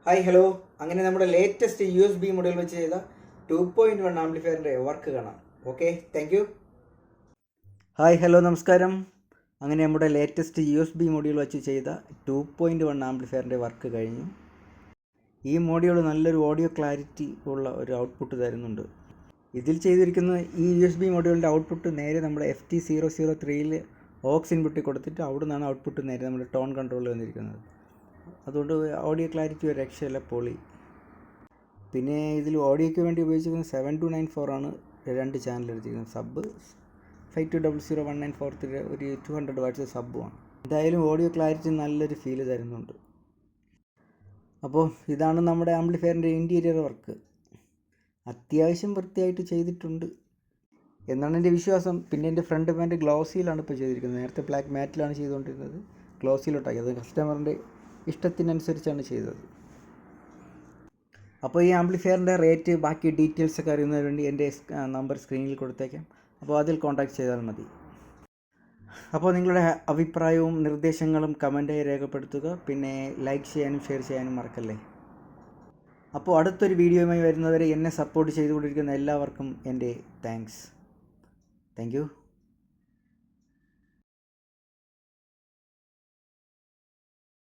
Hi hello. അങ്ങനെ നമ്മുടെ latest USB model വെച്ച് ചെയ്ത 2.1 ആംപ്ലിഫയറിൻ്റെ വർക്ക് കാണാം. Okay, thank you. Hi hello നമസ്കാരം. അങ്ങനെ നമ്മുടെ ലേറ്റസ്റ്റ് USB മോഡ്യൂൾ വെച്ച് ചെയ്ത 2.1 ആംപ്ലിഫയറിൻ്റെ വർക്ക് കഴിഞ്ഞു. ഈ മോഡ്യൂൾ നല്ലൊരു ഓഡിയോ ക്ലാരിറ്റി ഉള്ള ഒരു ഔട്ട്പുട്ട് തരുന്നുണ്ട്. ഇതിൽ ചെയ്തിരിക്കുന്ന ഈ USB മോഡ്യൂളിൻ്റെ ഔട്ട്പുട്ട് നേരെ നമ്മുടെ FT003യിൽ ഓക്സ് ഇൻപുട്ടിൽ കൊടുത്തിട്ട് അവിടെ നിന്നാണ് ഔട്ട്പുട്ട് നേരെ നമ്മുടെ ടോൺ കൺട്രോളിൽ വന്നിരിക്കുന്നത്. അതുകൊണ്ട് ഓഡിയോ ക്ലാരിറ്റി ഒരു രക്ഷയില്ല, പൊളി. പിന്നെ ഇതിൽ ഓഡിയോയ്ക്ക് വേണ്ടി ഉപയോഗിച്ചിരിക്കുന്നത് 7294 ആണ്. 2 ചാനൽ എടുത്തിരിക്കുന്നത്. സബ് 52001943 ഒരു 200 വാട്ട്സ് സബ്ബുമാണ്. എന്തായാലും ഓഡിയോ ക്ലാരിറ്റി നല്ലൊരു ഫീല് തരുന്നുണ്ട്. അപ്പോൾ ഇതാണ് നമ്മുടെ ആംപ്ലിഫയറിൻ്റെ ഇൻറ്റീരിയർ വർക്ക്. അത്യാവശ്യം വൃത്തിയായിട്ട് ചെയ്തിട്ടുണ്ട് എന്നാണ് എൻ്റെ വിശ്വാസം. പിന്നെ എൻ്റെ ഫ്രണ്ട് പാൻറ്റ് ഗ്ലോസിയിലാണ് ഇപ്പോൾ ചെയ്തിരിക്കുന്നത്. നേരത്തെ ബ്ലാക്ക് മാറ്റിലാണ് ചെയ്തുകൊണ്ടിരുന്നത്, ഗ്ലോസിയിലോട്ടാക്കി. അത് കസ്റ്റമറിൻ്റെ ഇഷ്ടത്തിനനുസരിച്ചാണ് ചെയ്തത്. അപ്പോൾ ഈ ആംപ്ലിഫയറിൻ്റെ റേറ്റ്, ബാക്കി ഡീറ്റെയിൽസൊക്കെ അറിയുന്നതിന് വേണ്ടി എൻ്റെ നമ്പർ സ്ക്രീനിൽ കൊടുത്തേക്കാം. അപ്പോൾ അതിൽ കോൺടാക്റ്റ് ചെയ്താൽ മതി. അപ്പോൾ നിങ്ങളുടെ അഭിപ്രായവും നിർദ്ദേശങ്ങളും കമൻറ്റായി രേഖപ്പെടുത്തുക. പിന്നെ ലൈക്ക് ചെയ്യാനും ഷെയർ ചെയ്യാനും മറക്കല്ലേ. അപ്പോൾ അടുത്തൊരു വീഡിയോയുമായി വരുന്നവരെ എന്നെ സപ്പോർട്ട് ചെയ്തുകൊണ്ടിരിക്കുന്ന എല്ലാവർക്കും എൻ്റെ താങ്ക് യു.